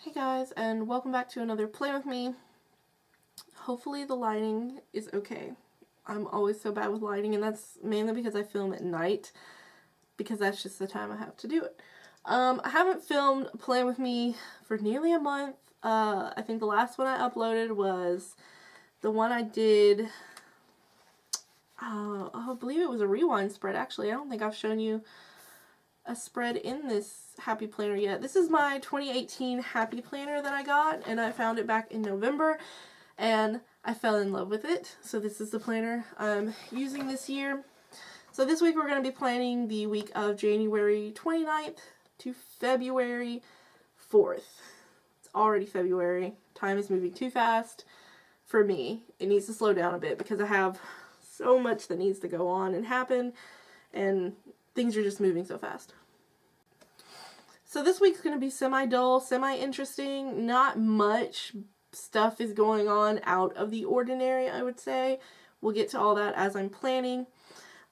Hey guys, and welcome back to another Play With Me. Hopefully the lighting is okay. I'm always so bad with lighting, and that's mainly because I film at night, because that's just the time I have to do it. I haven't filmed Play With Me for nearly a month. I think the last one I uploaded was the one I did, I believe it was a rewind spread actually. I don't think I've shown you a spread in this happy planner yet. This is my 2018 happy planner that I got, and I found it back in November and I fell in love with it. So this is the planner I'm using this year. So this week we're going to be planning the week of January 29th to February 4th. It's already February. Time is moving too fast for me. It needs to slow down a bit because I have so much that needs to go on and happen, and things are just moving so fast. So this week's going to be semi-dull, semi-interesting. Not much stuff is going on out of the ordinary, I would say. We'll get to all that as I'm planning.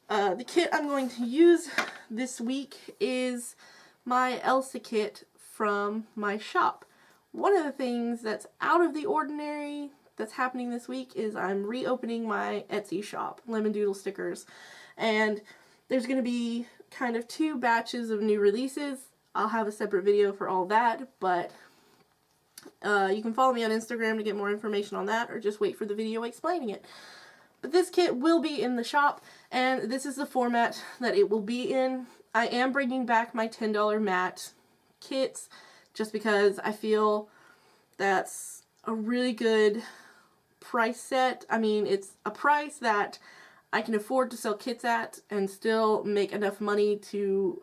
The kit I'm going to use this week is my Elsa kit from my shop. One of the things that's out of the ordinary that's happening this week is I'm reopening my Etsy shop, Lemon Doodle Stickers, and there's going to be kind of two batches of new releases. I'll have a separate video for all that, but you can follow me on Instagram to get more information on that, or just wait for the video explaining it. But this kit will be in the shop, and this is the format that it will be in. I am bringing back my $10 matte kits, just because I feel that's a really good price set. I mean, it's a price that I can afford to sell kits at and still make enough money to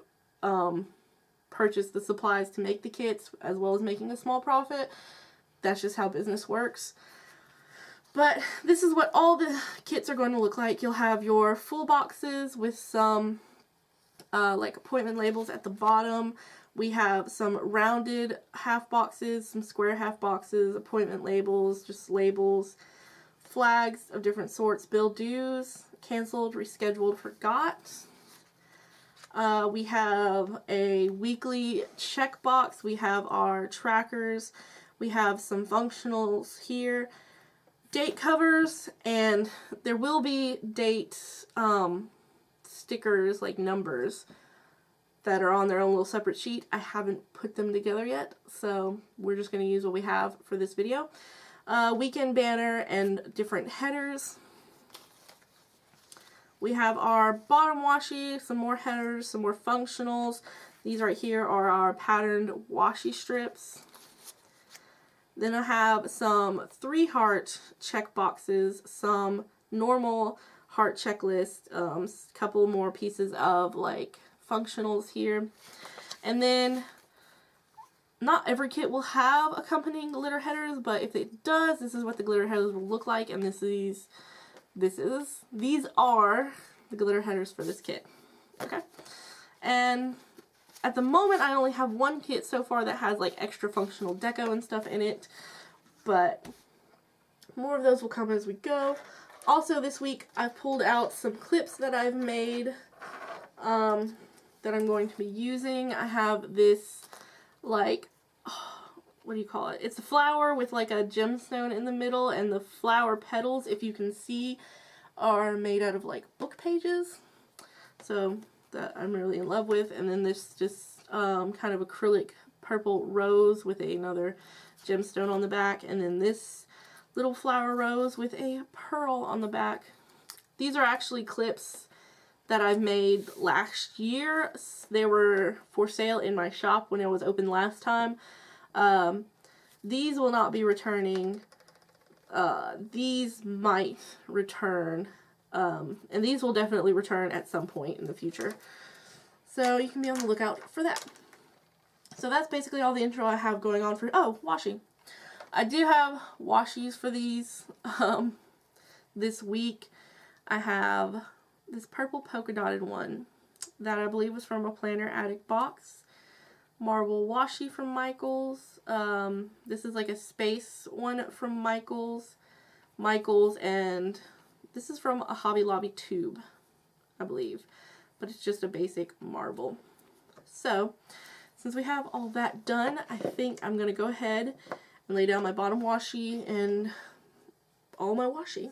purchase the supplies to make the kits, as well as making a small profit. That's just how business works. But this is what all the kits are going to look like. You'll have your full boxes with some like appointment labels at the bottom. We have some rounded half boxes, some square half boxes, appointment labels, just labels, flags of different sorts, bill dues, canceled, rescheduled, forgot. We have a weekly check box. We have our trackers. We have some functionals here, date covers, and there will be date stickers, like numbers, that are on their own little separate sheet. I haven't put them together yet, so we're just going to use what we have for this video. Weekend banner and different headers. We have our bottom washi, some more headers, some more functionals. These right here are our patterned washi strips. Then I have some 3-heart check boxes, some normal heart checklist, a couple more pieces of like functionals here. And then not every kit will have accompanying glitter headers, but if it does, this is what the glitter headers will look like, and these are the glitter headers for this kit. Okay, and at the moment I only have one kit so far that has like extra functional deco and stuff in it, but more of those will come as we go. Also this week I've pulled out some clips that I've made that I'm going to be using. I have this, like, what do you call it? It's a flower with like a gemstone in the middle, and the flower petals, if you can see, are made out of like book pages. So that I'm really in love with. And then this just kind of acrylic purple rose with another gemstone on the back, and then this little flower rose with a pearl on the back. These are actually clips that I've made last year. They were for sale in my shop when it was open last time. These will not be returning. These might return, and these will definitely return at some point in the future. So you can be on the lookout for that. So that's basically all the intro I have going on for, oh, washi. I do have washies for these. This week I have this purple polka dotted one that I believe was from a Planner Addict box. Marble washi from Michaels. This is like a space one from Michaels, and this is from a Hobby Lobby tube, I believe, but it's just a basic marble. So since we have all that done, I think I'm going to go ahead and lay down my bottom washi and all my washi.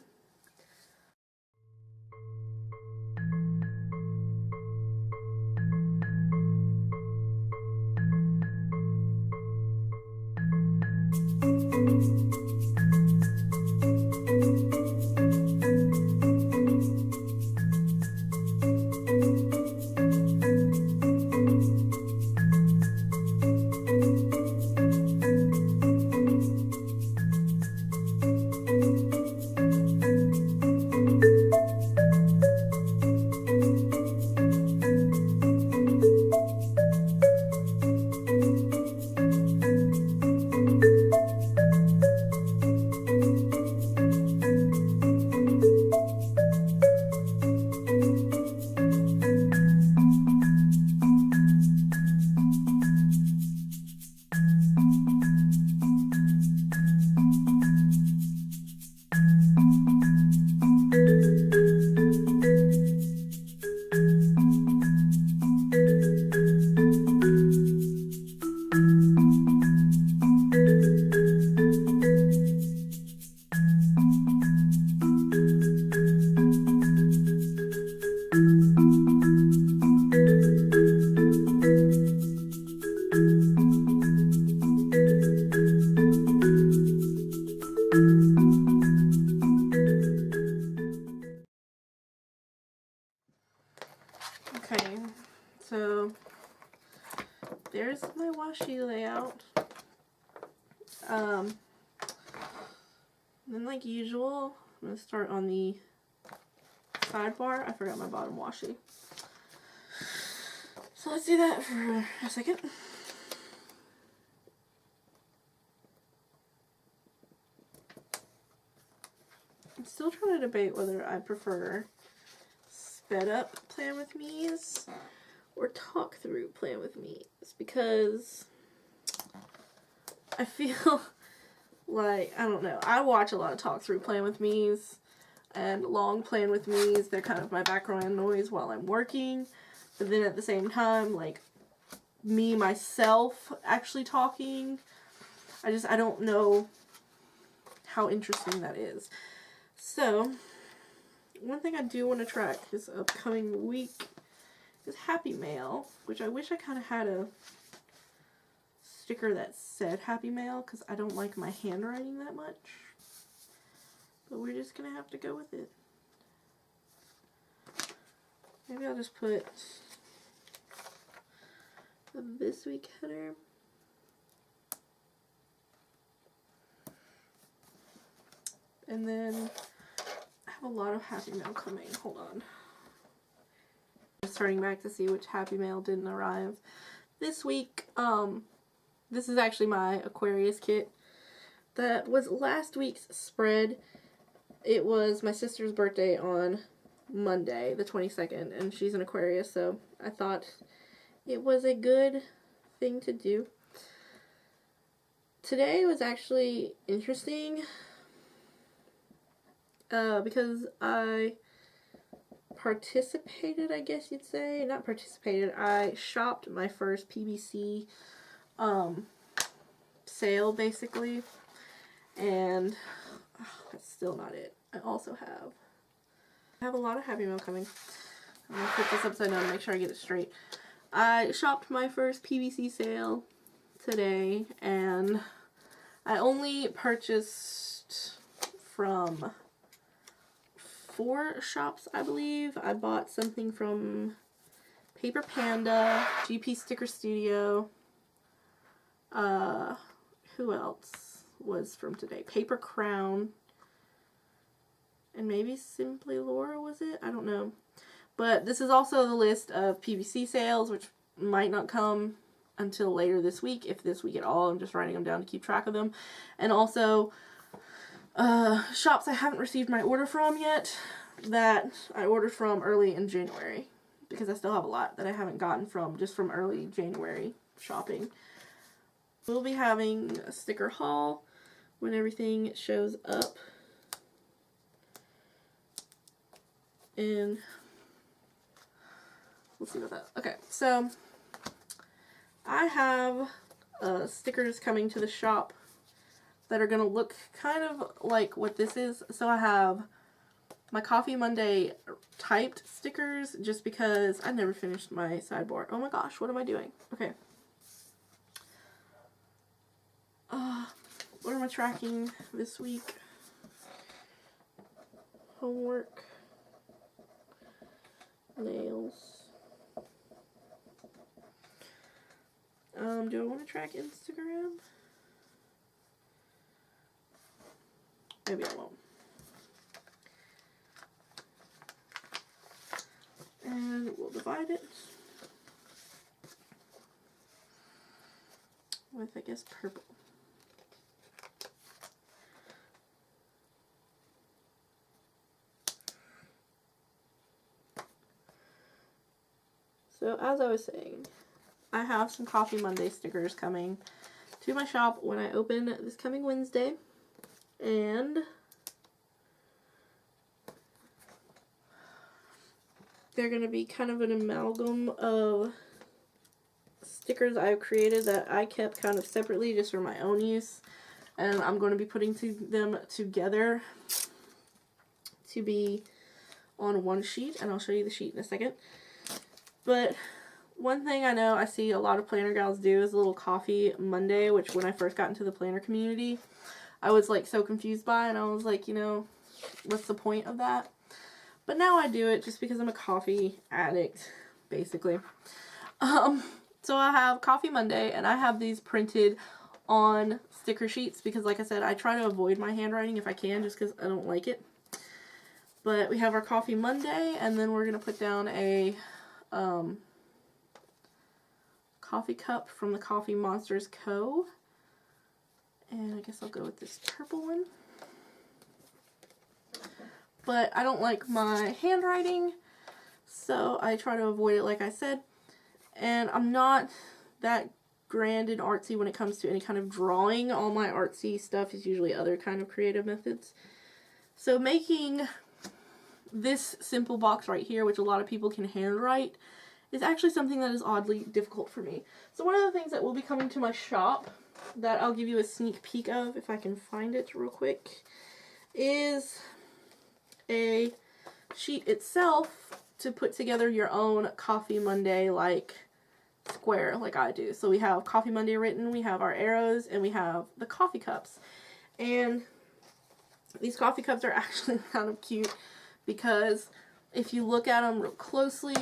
Okay, so there's my washi layout. Then like usual, I'm going to start on the sidebar. I forgot my bottom washi. So let's do that for a second. I'm still trying to debate whether I prefer sped up Plan With Me's or talk through Plan With Me's, because I feel like, I don't know, I watch a lot of talk through Plan With Me's and long Plan With Me's. They're kind of my background noise while I'm working, but then at the same time, like, me myself actually talking, I don't know how interesting that is. So one thing I do want to track this upcoming week is Happy Mail, which I wish I kind of had a sticker that said Happy Mail, because I don't like my handwriting that much. But we're just going to have to go with it. Maybe I'll just put the This Week header. And then I have a lot of Happy Mail coming. Hold on. I'm starting back to see which Happy Mail didn't arrive this week. This is actually my Aquarius kit. That was last week's spread. It was my sister's birthday on Monday, the 22nd, and she's an Aquarius, so I thought it was a good thing to do. Today was actually interesting because I participated, I guess you'd say. Not participated, I shopped my first PBC sale, basically, and that's still not it. I have a lot of Happy Mail coming. I'm going to put this upside down to make sure I get it straight. I shopped my first PBC sale today, and I only purchased from 4 shops, I believe. I bought something from Paper Panda, GP Sticker Studio, who else was from today? Paper Crown, and maybe Simply Laura, was it? I don't know. But this is also the list of PBC sales, which might not come until later this week, if this week at all. I'm just writing them down to keep track of them. And also shops I haven't received my order from yet, that I ordered from early in January, because I still have a lot that I haven't gotten from just from early January shopping. We'll be having a sticker haul when everything shows up. And we'll see what that. Okay, so I have stickers coming to the shop that are going to look kind of like what this is. So I have my Coffee Monday typed stickers just because I never finished my sideboard. Oh my gosh, what am I doing? Okay. What am I tracking this week? Homework. Nails. Do I want to track Instagram? Maybe I won't. And we'll divide it with, I guess, purple. So as I was saying, I have some Coffee Monday stickers coming to my shop when I open this coming Wednesday. And they're going to be kind of an amalgam of stickers I've created that I kept kind of separately just for my own use. And I'm going to be putting them together to be on one sheet. And I'll show you the sheet in a second. But one thing I know I see a lot of planner gals do is a little Coffee Monday, which when I first got into the planner community, I was like so confused by, and I was like, you know, what's the point of that? But now I do it just because I'm a coffee addict, basically. So I have Coffee Monday, and I have these printed on sticker sheets because, like I said, I try to avoid my handwriting if I can just because I don't like it. But we have our Coffee Monday, and then we're going to put down a coffee cup from the Coffee Monsters Co. And I guess I'll go with this purple one. But I don't like my handwriting, so I try to avoid it, like I said. And I'm not that grand and artsy when it comes to any kind of drawing. All my artsy stuff is usually other kind of creative methods. So making this simple box right here, which a lot of people can handwrite, is actually something that is oddly difficult for me. So one of the things that will be coming to my shop that I'll give you a sneak peek of, if I can find it real quick, is a sheet itself to put together your own Coffee Monday like square like I do. So we have Coffee Monday written, we have our arrows, and we have the coffee cups. And these coffee cups are actually kind of cute because if you look at them real closely,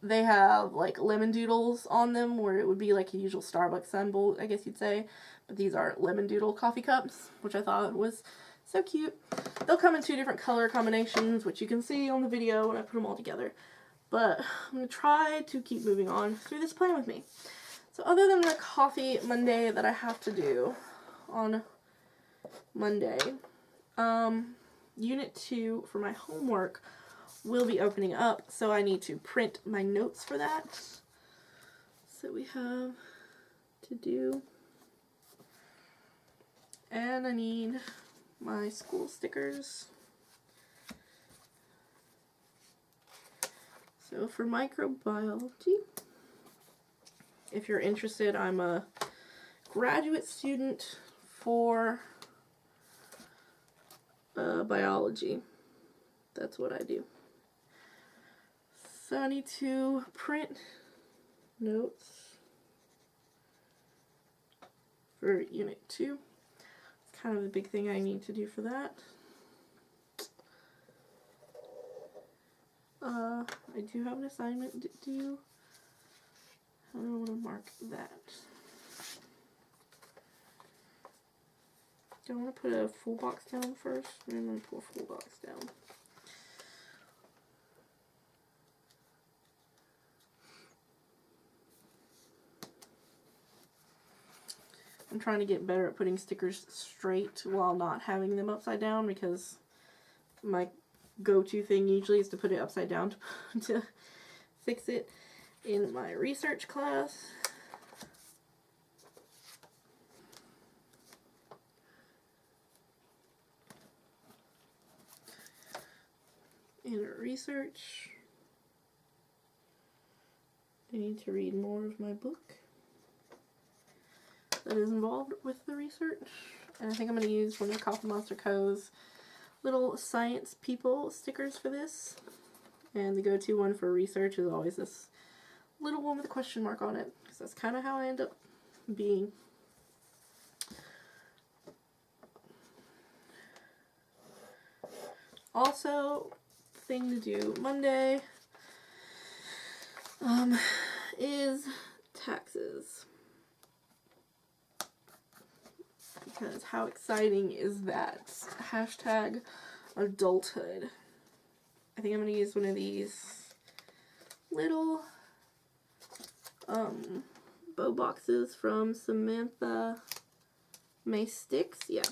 they have like lemon doodles on them where it would be like a usual Starbucks symbol, I guess you'd say. But these are lemon doodle coffee cups, which I thought was so cute. They'll come in 2 different color combinations, which you can see on the video when I put them all together. But I'm going to try to keep moving on through this plan with me. So other than the Coffee Monday that I have to do on Monday, Unit 2 for my homework will be opening up, so I need to print my notes for that. So we have to do, and I need my school stickers. So for microbiology, if you're interested, I'm a graduate student for biology. That's what I do. So I need to print notes for Unit 2. It's kind of the big thing I need to do for that. I do have an assignment to do. I don't want to mark that. Do I want to put a full box down first? I'm going to put a full box down. I'm trying to get better at putting stickers straight while not having them upside down, because my go-to thing usually is to put it upside down to fix it in my research class. In research, I need to read more of my book. that is involved with the research. And I think I'm going to use one of the Coffee Monster Co.'s little science people stickers for this. And the go-to one for research is always this little one with a question mark on it, because that's kind of how I end up being. Also, thing to do Monday is taxes. Because how exciting is that? Hashtag adulthood. I think I'm going to use one of these little bow boxes from Samantha May Sticks. Yeah,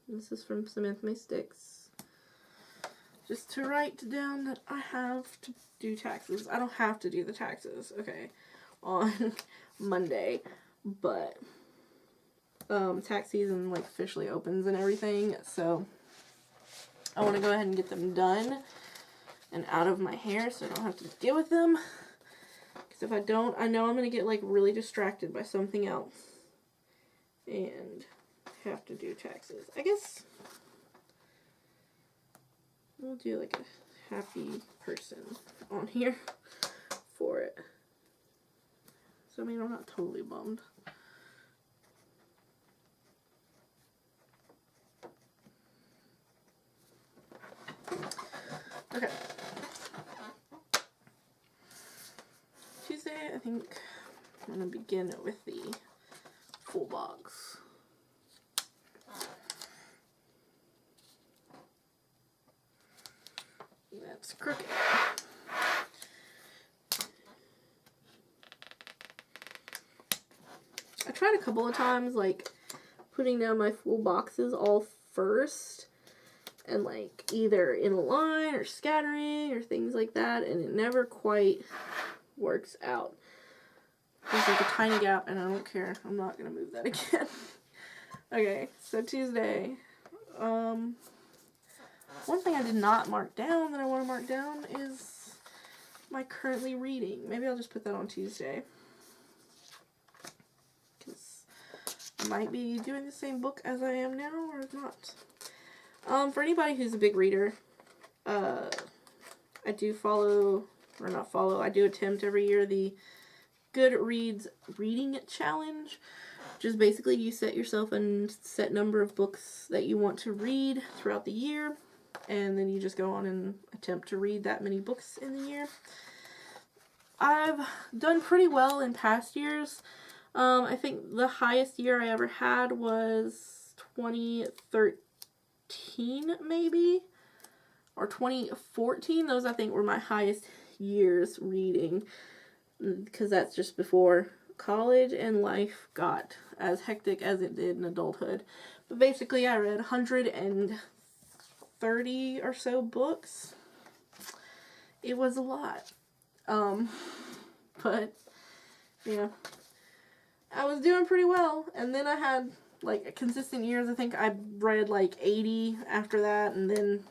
this is from Samantha May Sticks. Just to write down that I have to do taxes. I don't have to do the taxes, okay, on Monday, but tax season like officially opens and everything, so I want to go ahead and get them done and out of my hair so I don't have to deal with them. Because if I don't, I know I'm going to get like really distracted by something else and have to do taxes. I guess we'll do like a happy person on here for it. So I mean, I'm not totally bummed. Okay. Tuesday, I think I'm going to begin with the full box. That's crooked. I tried a couple of times, like, putting down my full boxes all first, and like either in a line or scattering or things like that, and it never quite works out. There's like a tiny gap and I don't care. I'm not gonna move that again. Okay, so Tuesday. One thing I did not mark down that I want to mark down is my currently reading. Maybe I'll just put that on Tuesday, because I might be doing the same book as I am now or not. For anybody who's a big reader, I do follow, or not follow, I do attempt every year the Goodreads Reading Challenge, which is basically you set yourself a set number of books that you want to read throughout the year, and then you just go on and attempt to read that many books in the year. I've done pretty well in past years. I think the highest year I ever had was 2013. Maybe, or 2014. Those I think were my highest years reading, because that's just before college and life got as hectic as it did in adulthood. But basically I read 130 or so books. It was a lot, but yeah, I was doing pretty well. And then I had like consistent years. I think I read like 80 after that, and then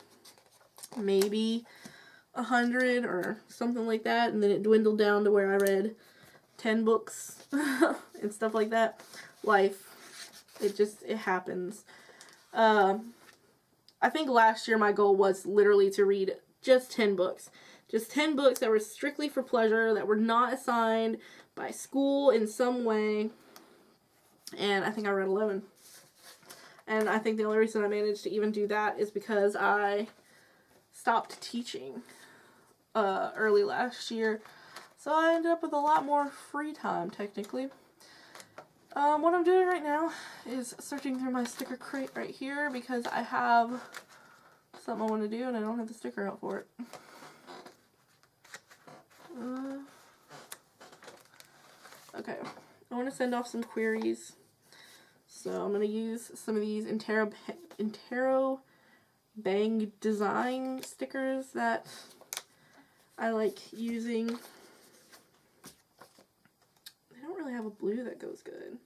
maybe 100 or something like that, and then it dwindled down to where I read 10 books and stuff like that. Life, it happens. I think last year my goal was literally to read just 10 books. Just 10 books that were strictly for pleasure, that were not assigned by school in some way. And I think I read 11. And I think the only reason I managed to even do that is because I stopped teaching early last year. So I ended up with a lot more free time, technically. What I'm doing right now is searching through my sticker crate right here, because I have something I want to do and I don't have the sticker out for it. Okay, I want to send off some queries. So I'm going to use some of these Intero Bang Design stickers that I like using. They don't really have a blue that goes good.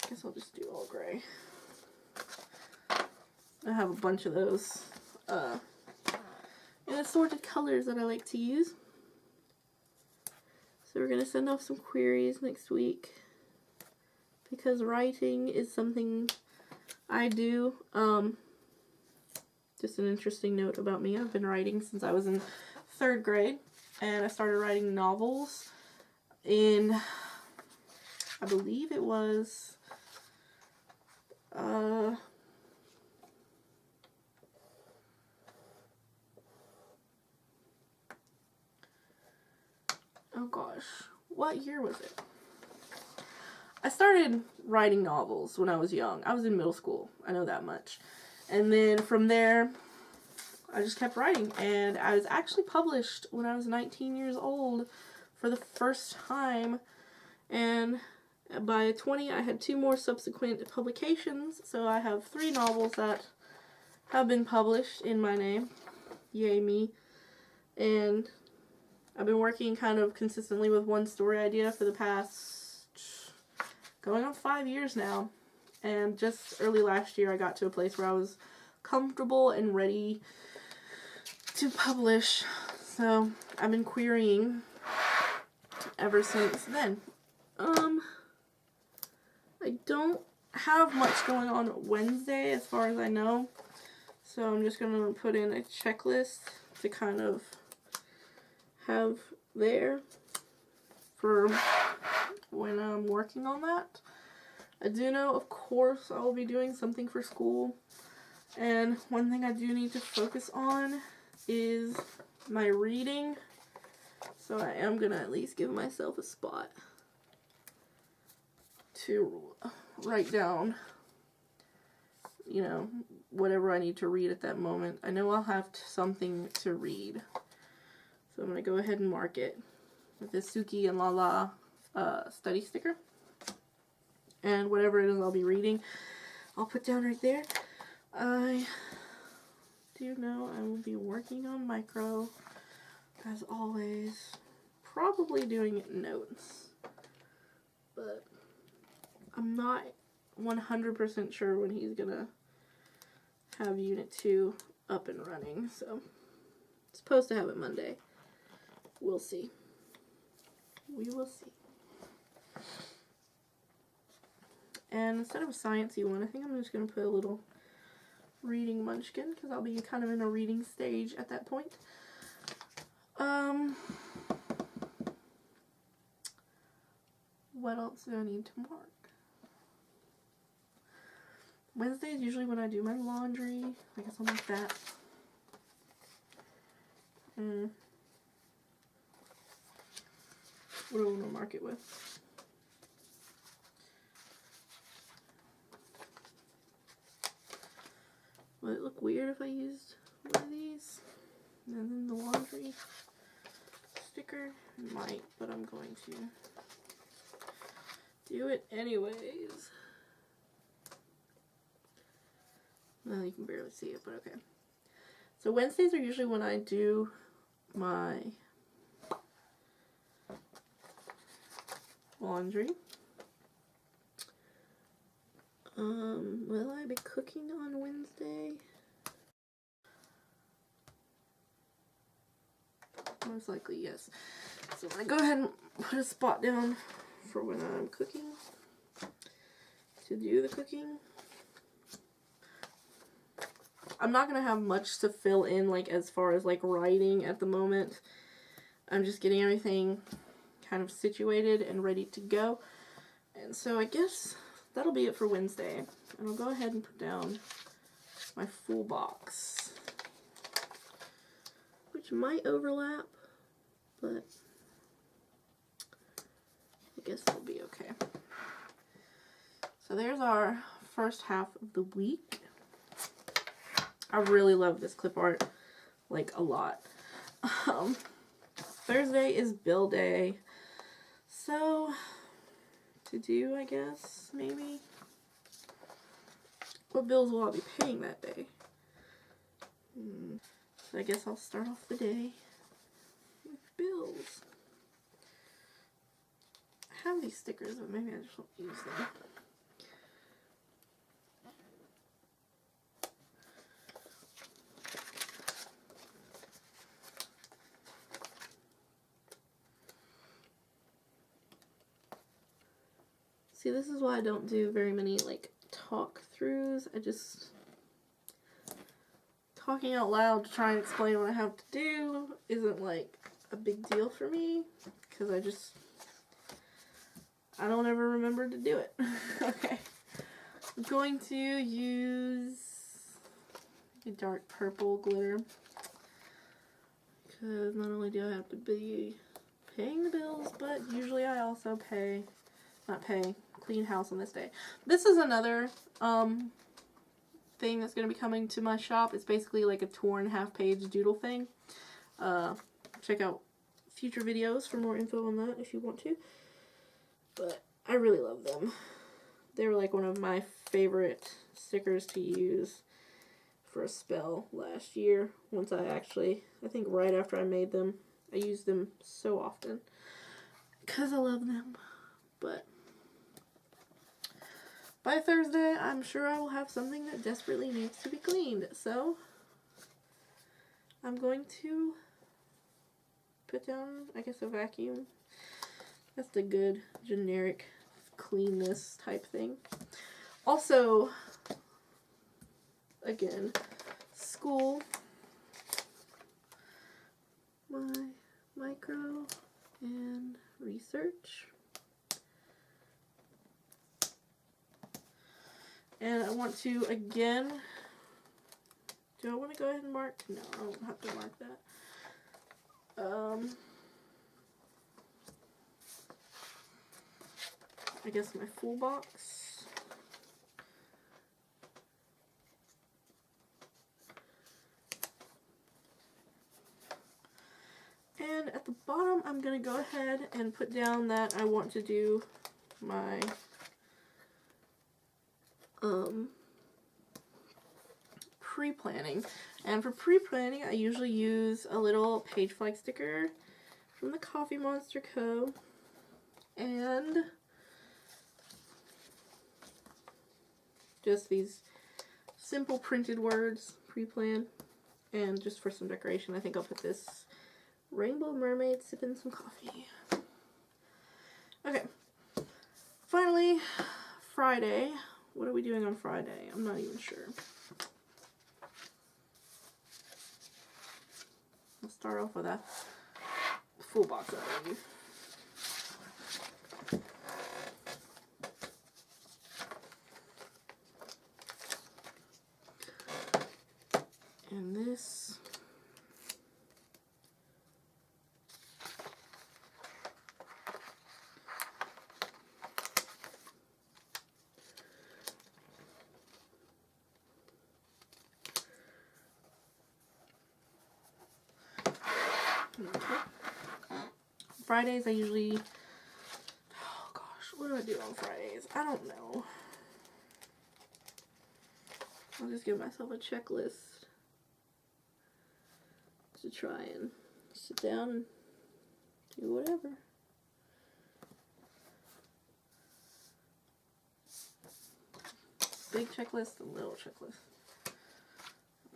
I guess I'll just do all gray. I have a bunch of those in assorted colors that I like to use. So we're going to send off some queries next week. because writing is something I do. Just an interesting note about me. I've been writing since I was in 3rd grade, and I started writing novels in, I believe it was, oh gosh, what year was it? I started writing novels when I was young. I was in middle school, I know that much. And then from there, I just kept writing, and I was actually published when I was 19 years old for the first time, and by 20 I had 2 more subsequent publications, so I have 3 novels that have been published in my name. Yay me. And I've been working kind of consistently with one story idea for the past going on 5 years now, and just early last year I got to a place where I was comfortable and ready to publish, so I've been querying ever since then. I don't have much going on Wednesday as far as I know, so I'm just gonna put in a checklist to kind of have there for when I'm working on that. I do know, of course, I will be doing something for school, and one thing I do need to focus on is my reading, so I am gonna at least give myself a spot to write down, you know, whatever I need to read at that moment. I know I'll have something to read, so I'm gonna go ahead and mark it with this Suki and Lala study sticker, and whatever it is I'll be reading, I'll put down right there. I do know I will be working on micro, as always, probably doing notes, but I'm not 100% sure when he's gonna have Unit 2 up and running, so it's supposed to have it Monday. We'll see. We will see. And instead of a sciencey one, I think I'm just gonna put a little reading munchkin, because I'll be kind of in a reading stage at that point. What else do I need to mark? Wednesday is usually when I do my laundry. I guess I'll mark that. What do I want to mark it with? Would it look weird if I used one of these? And then the laundry sticker? It might, but I'm going to do it anyways. Well, you can barely see it, but okay. So Wednesdays are usually when I do my laundry. Will I be cooking on Wednesday? Most likely, yes. So I'm gonna go ahead and put a spot down for when I'm cooking, to do the cooking. I'm not gonna have much to fill in, like, as far as, like, writing at the moment. I'm just getting everything kind of situated and ready to go. And so I guess that'll be it for Wednesday. And I'll go ahead and put down my full box, which might overlap, but I guess it'll be okay. So there's our first half of the week. I really love this clip art, like, a lot. Thursday is bill day, so to do, I guess, maybe. What bills will I be paying that day? So I guess I'll start off the day with bills. I have these stickers, but maybe I just won't use them. See, this is why I don't do very many, like, talk-throughs. Talking out loud to try and explain what I have to do isn't, like, a big deal for me, because I don't ever remember to do it. Okay. I'm going to use a dark purple glitter, because not only do I have to be paying the bills, but usually I also clean house on this day. This is another thing that's going to be coming to my shop. It's basically like a torn half-page doodle thing. Check out future videos for more info on that if you want to. But I really love them. They were like one of my favorite stickers to use for a spell last year. Once I think right after I made them, I used them so often because I love them. But by Thursday, I'm sure I will have something that desperately needs to be cleaned. So I'm going to put down, I guess, a vacuum. That's the good generic cleanness type thing. Also, again, school, my micro and research. And I want to, again, do I want to go ahead and mark? No, I don't have to mark that. I guess my full box. And at the bottom, I'm going to go ahead and put down that I want to do my pre-planning. And for pre-planning, I usually use a little page flag sticker from the Coffee Monster Co. And just these simple printed words, pre-plan. And just for some decoration, I think I'll put this rainbow mermaid sipping some coffee. Okay. Finally, Friday. What are we doing on Friday? I'm not even sure. I'll start off with a full box already. And this Fridays I usually, oh gosh, what do I do on Fridays? I don't know. I'll just give myself a checklist to try and sit down and do whatever. Big checklist, a little checklist.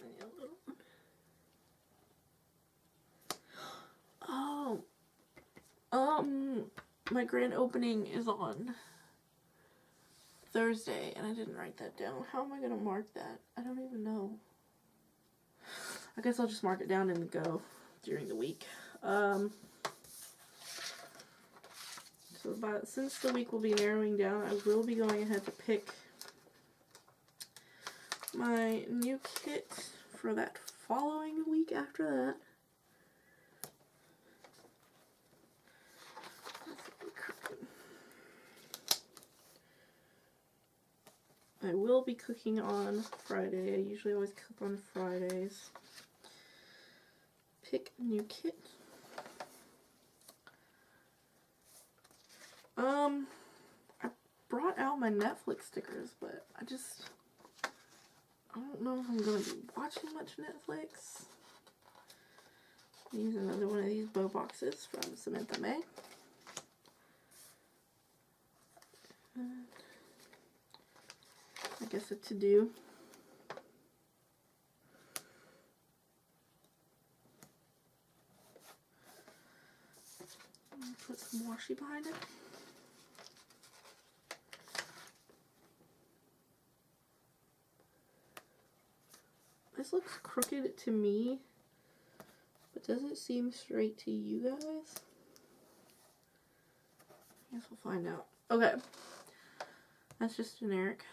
And then a little one. Oh, my grand opening is on Thursday, and I didn't write that down. How am I going to mark that? I don't even know. I guess I'll just mark it down and go during the week. Since the week will be narrowing down, I will be going ahead to pick my new kit for that following week after that. I will be cooking on Friday. I usually always cook on Fridays. Pick new kit. I brought out my Netflix stickers, but I don't know if I'm going to be watching much Netflix. Use another one of these bow boxes from Samantha May. I guess a to-do. Put some washi behind it. This looks crooked to me, but does it seem straight to you guys? I guess we'll find out. Okay. That's just generic.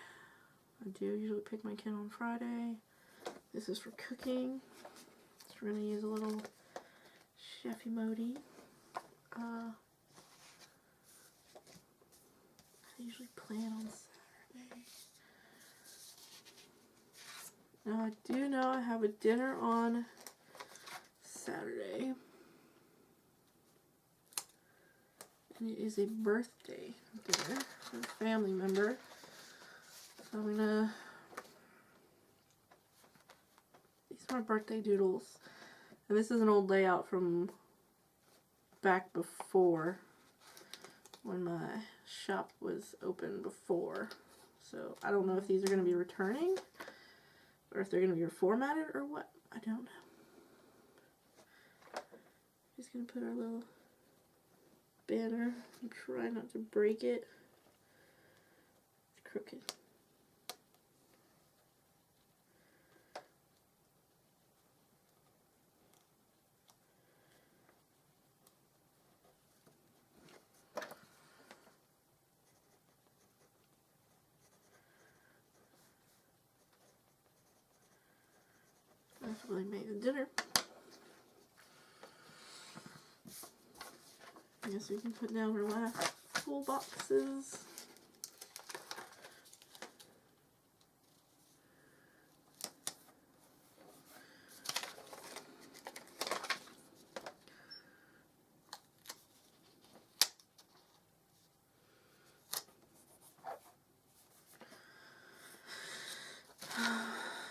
I do usually pick my kid on Friday. This is for cooking. So we're going to use a little chef emoji. I usually plan on Saturday. Now I do know I have a dinner on Saturday. And it is a birthday dinner for a family member. So I'm gonna... These are my birthday doodles. And this is an old layout from back before, when my shop was open before. So I don't know if these are going to be returning, or if they're going to be reformatted, or what. I don't know. Just going to put our little banner and try not to break it. It's crooked. I've really made the dinner. I guess we can put down our last full boxes.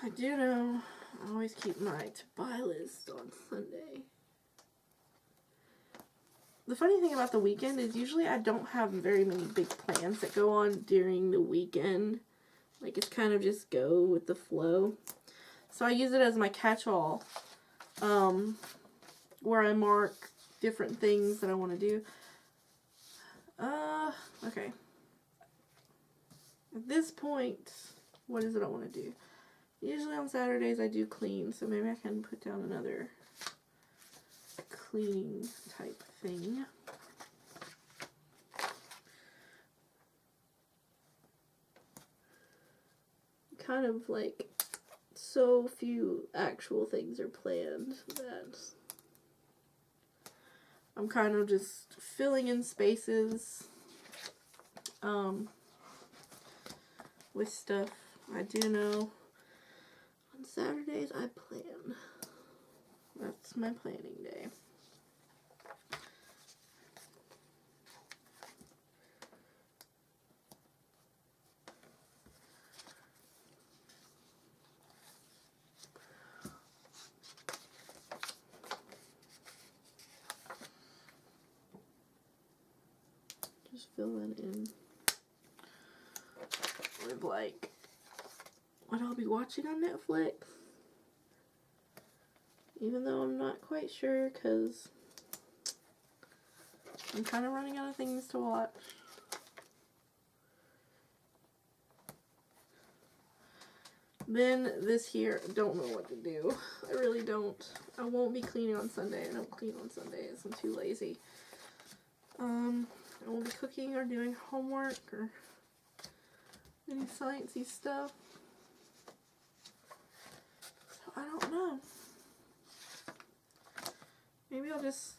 I do know I always keep my to buy list on Sunday. The funny thing about the weekend is usually I don't have very many big plans that go on during the weekend. Like, it's kind of just go with the flow. So I use it as my catch-all, where I mark different things that I want to do. Okay. At this point, what is it I want to do? Usually on Saturdays I do clean, so maybe I can put down another cleaning type thing. Kind of like so few actual things are planned that I'm kind of just filling in spaces with stuff. I do know on Saturdays I plan. That's my planning day. Just fill that in with like what I'll be watching on Netflix. Even though I'm not quite sure, because I'm kind of running out of things to watch. Then this here, don't know what to do. I really don't. I won't be cleaning on Sunday. I don't clean on Sundays. I'm too lazy. I won't be cooking or doing homework or any sciencey stuff. So I don't know. Maybe I'll just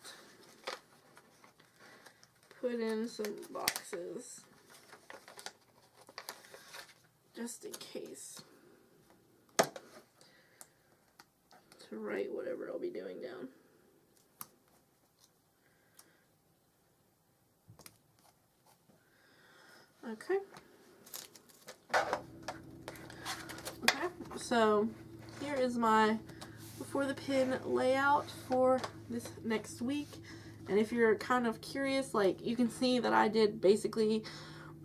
put in some boxes just in case to write whatever I'll be doing down. Okay. Okay, so here is my before the pin layout for this next week. And if you're kind of curious, like, you can see that I did basically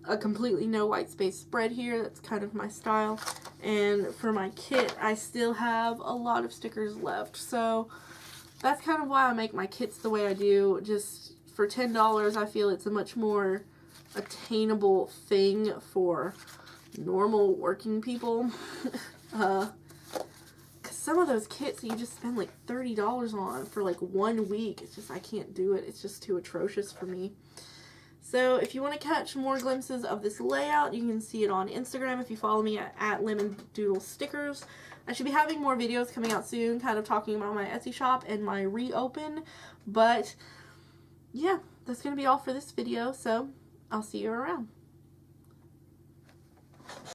a completely no white space spread here. That's kind of my style. And for my kit, I still have a lot of stickers left. So that's kind of why I make my kits the way I do. Just for $10, I feel it's a much more attainable thing for normal working people. 'Cause some of those kits that you just spend like $30 on for like 1 week, it's just, I can't do it. It's just too atrocious for me. So if you want to catch more glimpses of this layout, you can see it on Instagram if you follow me at Lemon Doodle Stickers. I should be having more videos coming out soon, kind of talking about my Etsy shop and my reopen. But yeah, that's going to be all for this video, so I'll see you around.